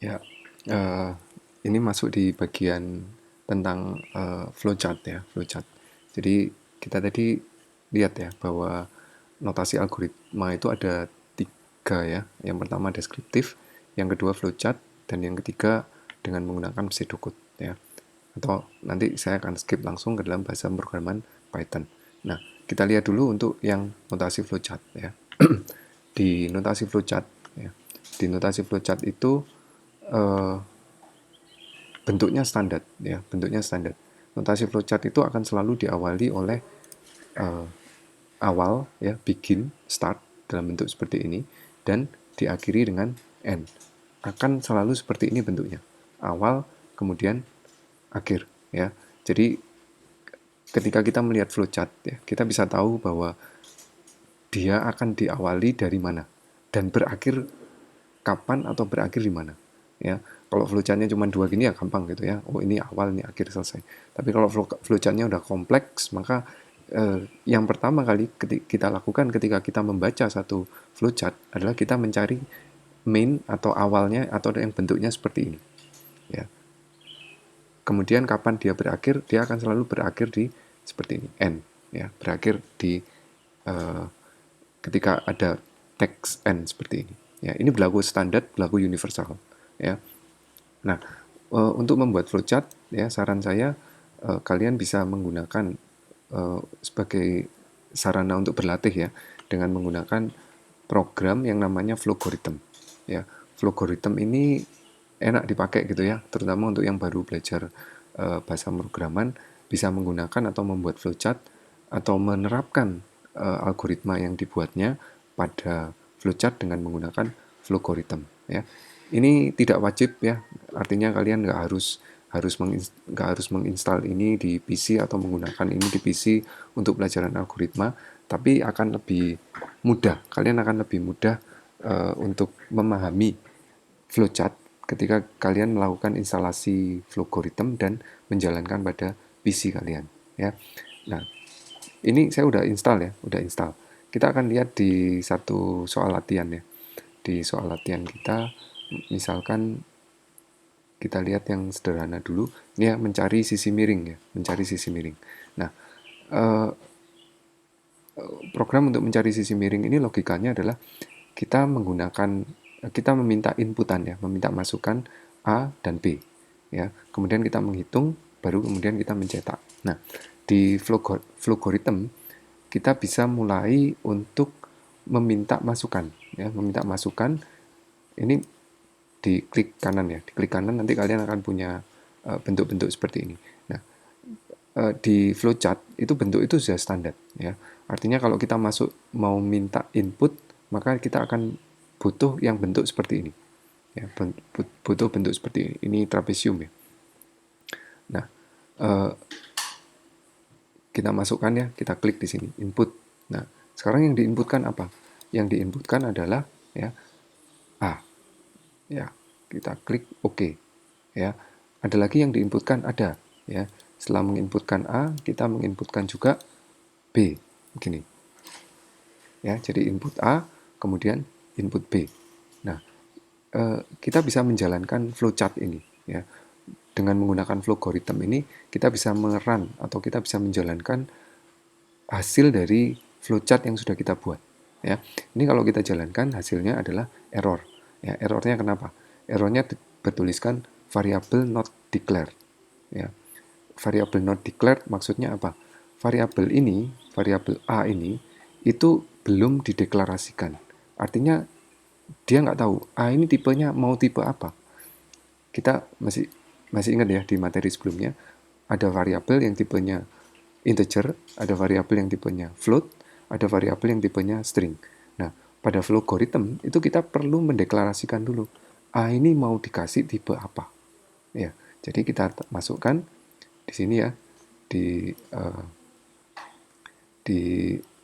Ya, eh, ini masuk di bagian tentang flowchart ya, flowchart. Jadi kita tadi lihat ya bahwa notasi algoritma itu ada tiga ya. Yang pertama deskriptif, yang kedua flowchart, dan yang ketiga dengan menggunakan pseudocode ya. Atau nanti saya akan skip langsung ke dalam bahasa pemrograman Python. Nah, kita lihat dulu untuk yang notasi flowchart ya. Di notasi flowchart ya. Di notasi flowchart itu eh, bentuknya standar ya, bentuknya standar. Notasi flowchart itu akan selalu diawali oleh eh, awal ya, begin, start dalam bentuk seperti ini, dan diakhiri dengan end. Akan selalu seperti ini bentuknya. Awal kemudian akhir ya. Jadi ketika kita melihat flowchart ya, kita bisa tahu bahwa dia akan diawali dari mana dan berakhir kapan atau berakhir di mana ya. Kalau flowchartnya cuma dua gini ya gampang gitu ya, oh ini awal ini akhir selesai. Tapi kalau flowchartnya udah kompleks, maka yang pertama kali kita lakukan ketika kita membaca satu flowchart adalah kita mencari main atau awalnya atau yang bentuknya seperti ini ya. Kemudian kapan dia berakhir, dia akan selalu berakhir di seperti ini, end ya, berakhir di eh, ketika ada text end seperti ini ya. Ini berlaku standar, berlaku universal ya. Nah, untuk membuat flowchart ya, saran saya kalian bisa menggunakan sebagai sarana untuk berlatih ya, dengan menggunakan program yang namanya Flowgorithm ya. Flowgorithm ini enak dipakai gitu ya, terutama untuk yang baru belajar bahasa pemrograman, bisa menggunakan atau membuat flowchart atau menerapkan algoritma yang dibuatnya pada flowchart dengan menggunakan Flowgorithm ya. Ini tidak wajib ya, artinya kalian nggak harus menginstal ini di PC atau menggunakan ini di PC untuk pelajaran algoritma, tapi akan lebih mudah, kalian akan lebih mudah untuk memahami flowchart ketika kalian melakukan instalasi Flowgorithm dan menjalankan pada PC kalian ya. Nah, ini saya udah install ya, udah install. Kita akan lihat di satu soal latihan ya. Di soal latihan kita, misalkan kita lihat yang sederhana dulu, ini ya, mencari sisi miring ya, mencari sisi miring. Nah, eh, program untuk mencari sisi miring ini logikanya adalah kita meminta inputan ya, meminta masukan A dan B ya. Kemudian kita menghitung, baru kemudian kita mencetak. Nah, di Flowgorithm kita bisa mulai untuk meminta masukan ya, meminta masukan. Ini di klik kanan ya, di klik kanan nanti kalian akan punya bentuk-bentuk seperti ini. Nah, di flowchart itu bentuk itu sudah standar ya. Artinya kalau kita masuk mau minta input, maka kita akan butuh yang bentuk seperti ini. Ya, butuh bentuk seperti ini. Ini trapesium ya. Nah, eh, kita masukkan ya, kita klik di sini input. Nah, sekarang yang diinputkan apa? Yang diinputkan adalah ya A. Ya, kita klik OK. Ya, ada lagi yang diinputkan, ada ya. Setelah menginputkan A, kita menginputkan juga B begini ya. Jadi input A kemudian input B. Nah, kita bisa menjalankan flowchart ini ya. Dengan menggunakan Flowgorithm ini kita bisa merun atau kita bisa menjalankan hasil dari flowchart yang sudah kita buat ya. Ini kalau kita jalankan hasilnya adalah error ya. Errornya kenapa? Errornya bertuliskan variable not declared ya. Variable not declared maksudnya apa? Variabel A ini itu belum dideklarasikan. Artinya dia nggak tahu A ini tipenya mau tipe apa. Kita masih ingat ya, di materi sebelumnya ada variabel yang tipenya integer, ada variabel yang tipenya float, ada variabel yang tipenya string. Nah, pada Flowgorithm itu kita perlu mendeklarasikan dulu A ini mau dikasih tipe apa. Ya, jadi kita masukkan di sini ya, di di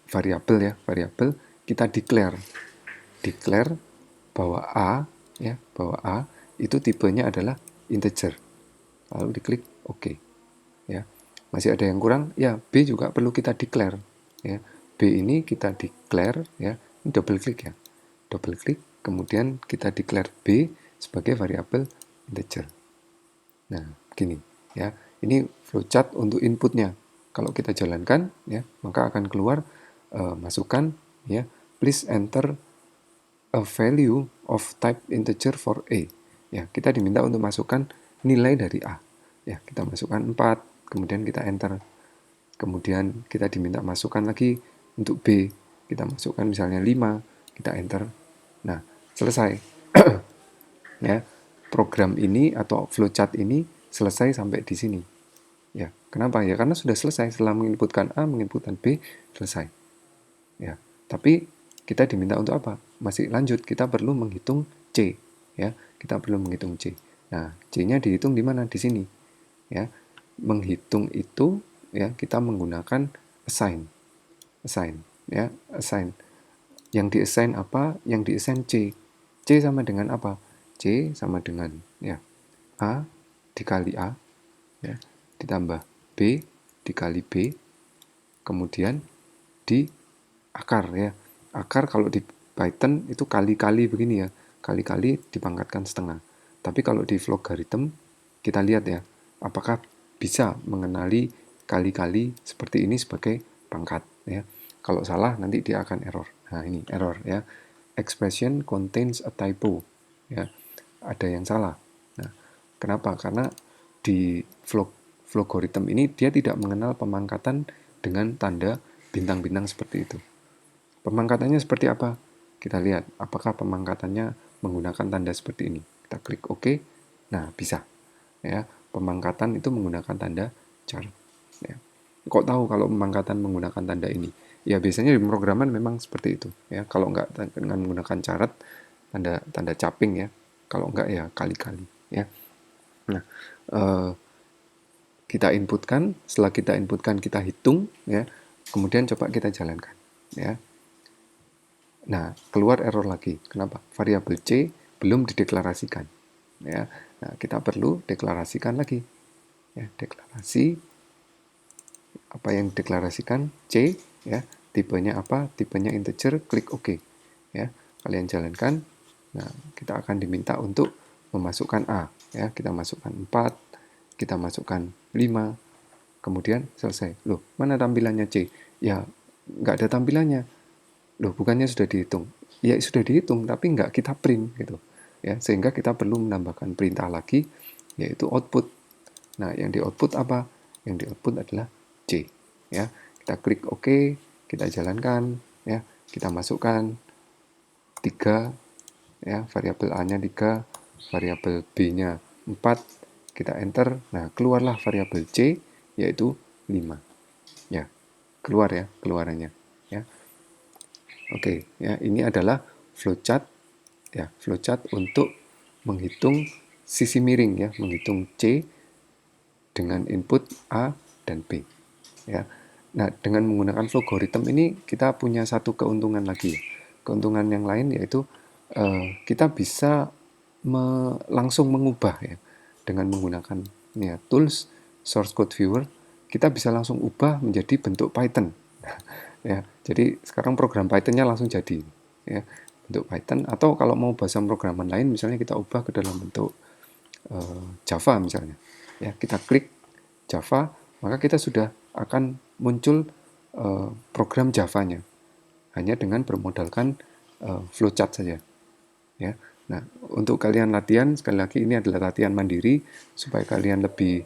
variabel ya, variabel kita declare bahwa A itu tipenya adalah integer. Lalu diklik OK ya. Masih ada yang kurang ya, B juga perlu kita declare ya. B ini kita declare ya, ini double klik ya, double klik kemudian kita declare B sebagai variabel integer. Nah, begini ya. Ini flowchart untuk inputnya. Kalau kita jalankan ya, maka akan keluar masukan ya, please enter a value of type integer for A. Ya, kita diminta untuk masukkan nilai dari A. Ya, kita masukkan 4, kemudian kita enter. Kemudian kita diminta masukkan lagi untuk B. Kita masukkan misalnya 5, kita enter. Nah, selesai. Ya, program ini atau flowchart ini selesai sampai di sini. Ya, kenapa? Ya karena sudah selesai. Setelah menginputkan A, menginputkan B, selesai. Ya, tapi kita diminta untuk apa? Masih lanjut, kita perlu menghitung C. Ya, kita perlu menghitung C. Nah, C-nya dihitung di mana? Di sini. Ya, menghitung itu ya kita menggunakan assign. Ya, assign. Yang diassign apa? Yang diassign C. C sama dengan apa? C sama dengan ya A dikali A ya, ditambah B dikali B, kemudian di akar ya. Akar kalau di Python itu kali-kali begini ya, kali-kali dipangkatkan setengah. Tapi kalau di logarithm kita lihat ya, apakah bisa mengenali kali-kali seperti ini sebagai pangkat ya. Kalau salah nanti dia akan error. Nah, ini error ya. Expression contains a typo ya. Ada yang salah. Nah, kenapa? Karena di logarithm ini dia tidak mengenal pemangkatan dengan tanda bintang-bintang seperti itu. Pemangkatannya seperti apa? Kita lihat apakah pemangkatannya menggunakan tanda seperti ini. Kita klik OK. Nah, bisa. Ya, pemangkatan itu menggunakan tanda char. Ya. Kok tahu kalau pemangkatan menggunakan tanda ini? Ya biasanya di pemrograman memang seperti itu. Ya, kalau enggak dengan menggunakan caret, tanda caping ya. Kalau enggak ya kali-kali. Ya. Nah, kita inputkan, setelah kita inputkan kita hitung ya, kemudian coba kita jalankan ya. Nah, keluar error lagi. Kenapa? Variabel C belum dideklarasikan ya. Nah, kita perlu deklarasikan lagi ya, deklarasi apa yang dideklarasikan C ya, tipenya apa? Tipenya integer, klik OK ya. Kalian jalankan. Nah, kita akan diminta untuk memasukkan A ya. Kita masukkan 4, kita masukkan 5, kemudian selesai. Loh, mana tampilannya C? Ya, nggak ada tampilannya. Loh, bukannya sudah dihitung? Ya, sudah dihitung, tapi nggak kita print gitu. Ya, sehingga kita perlu menambahkan perintah lagi, yaitu output. Nah, yang di output apa? Yang di output adalah C. Ya, kita klik OK, kita jalankan, ya, kita masukkan 3, ya, variabel A-nya 3, variabel B-nya 4, kita enter. Nah, keluarlah variabel C, yaitu 5. Ya, keluar ya, keluarannya. Ya. Oke, ya, ini adalah flowchart ya, flowchart untuk menghitung sisi miring ya, menghitung C dengan input A dan B. Ya. Nah, dengan menggunakan logarithm ini kita punya satu keuntungan lagi. Keuntungan yang lain yaitu kita bisa langsung mengubah ya dengan menggunakan ya, tools source code viewer, kita bisa langsung ubah menjadi bentuk Python. Ya, jadi sekarang program Python-nya langsung jadi ya, bentuk Python, atau kalau mau bahasa pemrograman lain misalnya kita ubah ke dalam bentuk Java misalnya. Ya, kita klik Java, maka kita sudah akan muncul program Java-nya hanya dengan bermodalkan flowchart saja. Ya. Nah, untuk kalian latihan, sekali lagi ini adalah latihan mandiri supaya kalian lebih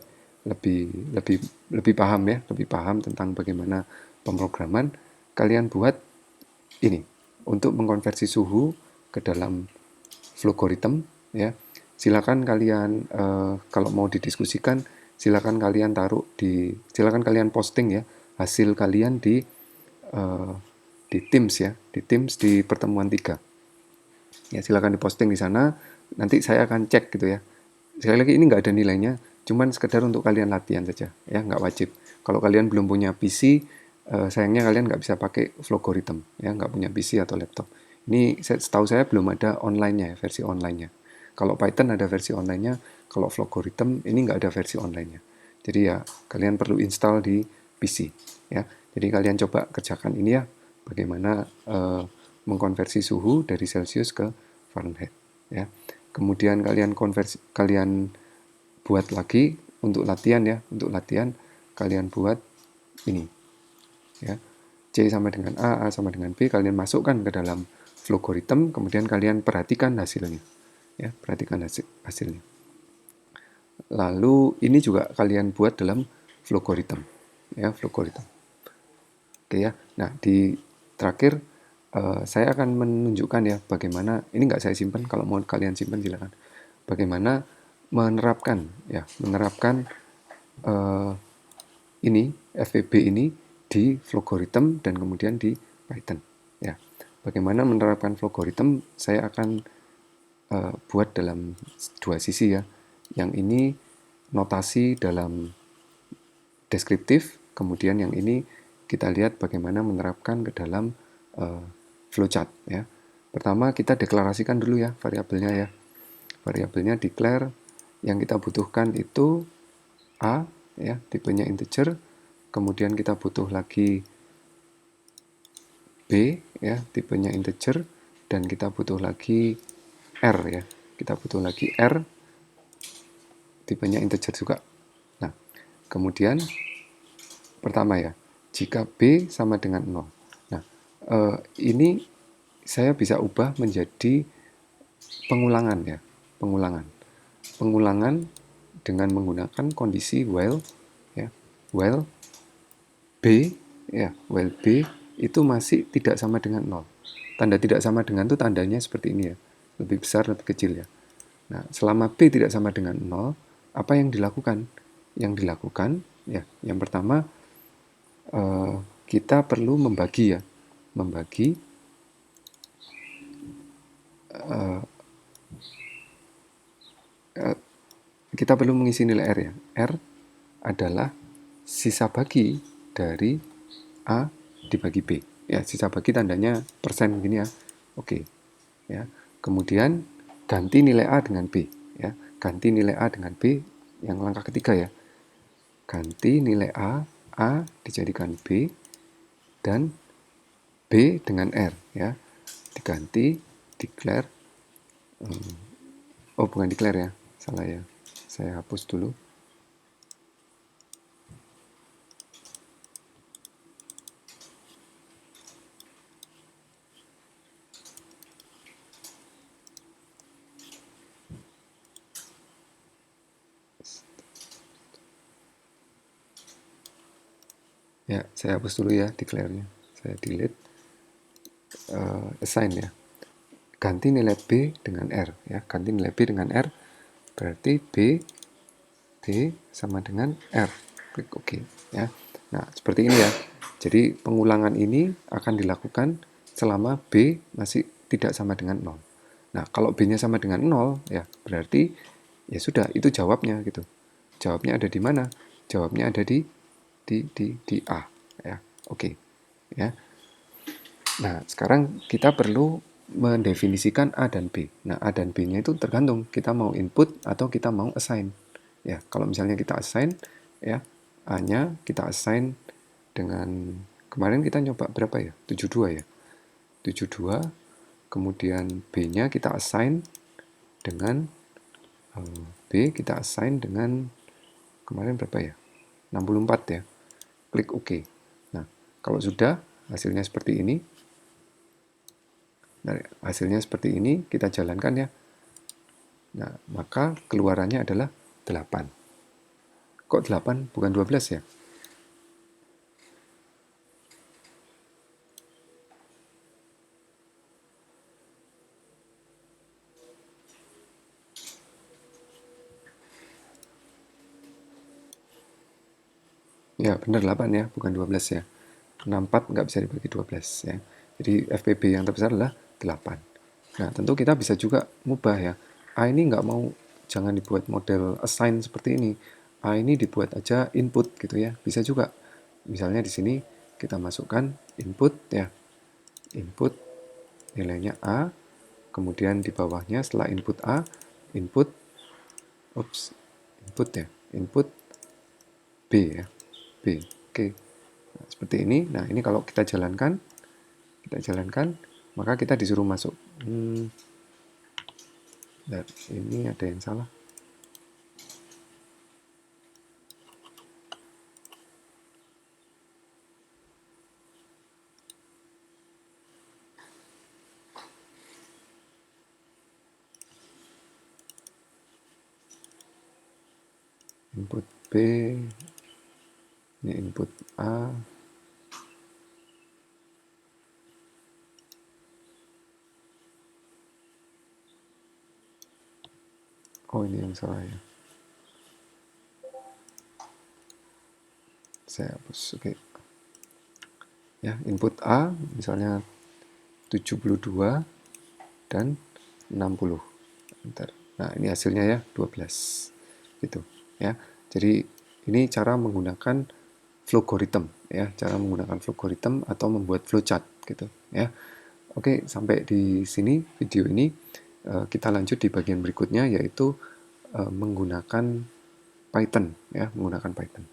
paham ya, lebih paham tentang bagaimana pemrograman. Kalian buat ini untuk mengkonversi suhu ke dalam logarithm ya. Silakan kalian kalau mau didiskusikan, silakan kalian silakan kalian posting ya hasil kalian di Teams ya, di Teams di pertemuan 3. Ya, silakan diposting di sana, nanti saya akan cek gitu ya. Sekali lagi ini nggak ada nilainya, cuman sekedar untuk kalian latihan saja ya, nggak wajib. Kalau kalian belum punya PC, sayangnya kalian nggak bisa pakai logarithm ya, nggak punya PC atau laptop. Ini setahu saya belum ada online-nya ya, versi online-nya. Kalau Python ada versi online-nya, kalau logarithm ini nggak ada versi online-nya. Jadi ya kalian perlu install di PC ya. Jadi kalian coba kerjakan ini ya, bagaimana mengkonversi suhu dari Celsius ke Fahrenheit ya. kemudian kalian buat lagi untuk latihan ya, untuk latihan kalian buat ini ya, C sama dengan A sama dengan B, kalian masukkan ke dalam logarithm, kemudian kalian perhatikan hasilnya ya, perhatikan hasilnya. Lalu ini juga kalian buat dalam logarithm ya, logarithm. Oke ya. Nah, di terakhir saya akan menunjukkan ya bagaimana, ini nggak saya simpan, kalau mau kalian simpan silakan. Bagaimana menerapkan ya, menerapkan ini FVB ini di logarithm dan kemudian di Python ya. Bagaimana menerapkan logarithm saya akan buat dalam dua sisi ya. Yang ini notasi dalam deskriptif, kemudian yang ini kita lihat bagaimana menerapkan ke dalam flowchart ya. Pertama kita deklarasikan dulu ya variabelnya ya. Variabelnya declare, yang kita butuhkan itu A ya, tipenya integer. Kemudian kita butuh lagi B ya, tipenya integer, dan kita butuh lagi R ya. Kita butuh lagi R, tipenya integer juga. Nah, kemudian pertama ya, jika B sama dengan 0. Nah, ini saya bisa ubah menjadi pengulangan ya, pengulangan. Pengulangan dengan menggunakan kondisi while ya, while B ya, while B itu masih tidak sama dengan 0. Tanda tidak sama dengan itu tandanya seperti ini ya, lebih besar lebih kecil ya. Nah, selama B tidak sama dengan 0, apa yang dilakukan? Yang dilakukan ya, yang pertama kita perlu membagi ya, membagi kita perlu mengisi nilai R ya. R adalah sisa bagi dari A dibagi B. Ya, sisa bagi tandanya persen gini ya. Oke. Ya. Kemudian ganti nilai A dengan B ya. Ganti nilai A dengan B yang langkah ketiga ya. Ganti nilai A dijadikan B, dan B dengan R ya. Diganti declare, oh bukan declare ya, salah ya. Saya hapus dulu. Ya, saya hapus dulu ya declare-nya. Saya delete. Assign ya. Ganti nilai B dengan R ya. Ganti nilai B dengan R, berarti B sama dengan R. Klik OK ya. Nah, seperti ini ya. Jadi pengulangan ini akan dilakukan selama B masih tidak sama dengan 0. Nah, kalau B-nya sama dengan 0 ya, berarti ya sudah, itu jawabnya gitu. Jawabnya ada di mana? Jawabnya ada di A ya. Oke. Ya. Nah, sekarang kita perlu mendefinisikan A dan B. Nah, A dan B-nya itu tergantung kita mau input atau kita mau assign. Ya, kalau misalnya kita assign ya, A-nya kita assign dengan, kemarin kita nyoba berapa ya? 72 ya. 72. Kemudian B-nya kita assign dengan B kita assign dengan kemarin berapa ya? 64 ya. Klik OK. Nah, kalau sudah hasilnya seperti ini, nah, hasilnya seperti ini, kita jalankan ya. Nah, maka keluarannya adalah 8. Kok 8 bukan 12 ya? Ya, benar 8 ya, bukan 12 ya. 64 nggak bisa dibagi 12 ya. Jadi FPB yang terbesar adalah 8. Nah, tentu kita bisa juga ngubah ya. A ini nggak mau, jangan dibuat model assign seperti ini. A ini dibuat aja input gitu ya. Bisa juga. Misalnya di sini kita masukkan input ya. Input nilainya A. Kemudian di bawahnya setelah input A, input input ya. Input B ya. B. Oke. Nah, seperti ini. Nah, ini kalau kita jalankan, maka kita disuruh masuk Dan ini ada yang salah. Input B, ini input A. Oh, ini yang salah ya. Saya hapus, oke. Ya, input A misalnya 72 dan 60. Bentar. Nah, ini hasilnya ya 12. Gitu, ya. Jadi ini cara menggunakan flowgorithm ya, cara menggunakan flowgorithm atau membuat flowchart gitu ya. Oke, sampai di sini video ini. Kita lanjut di bagian berikutnya, yaitu menggunakan Python ya, menggunakan Python.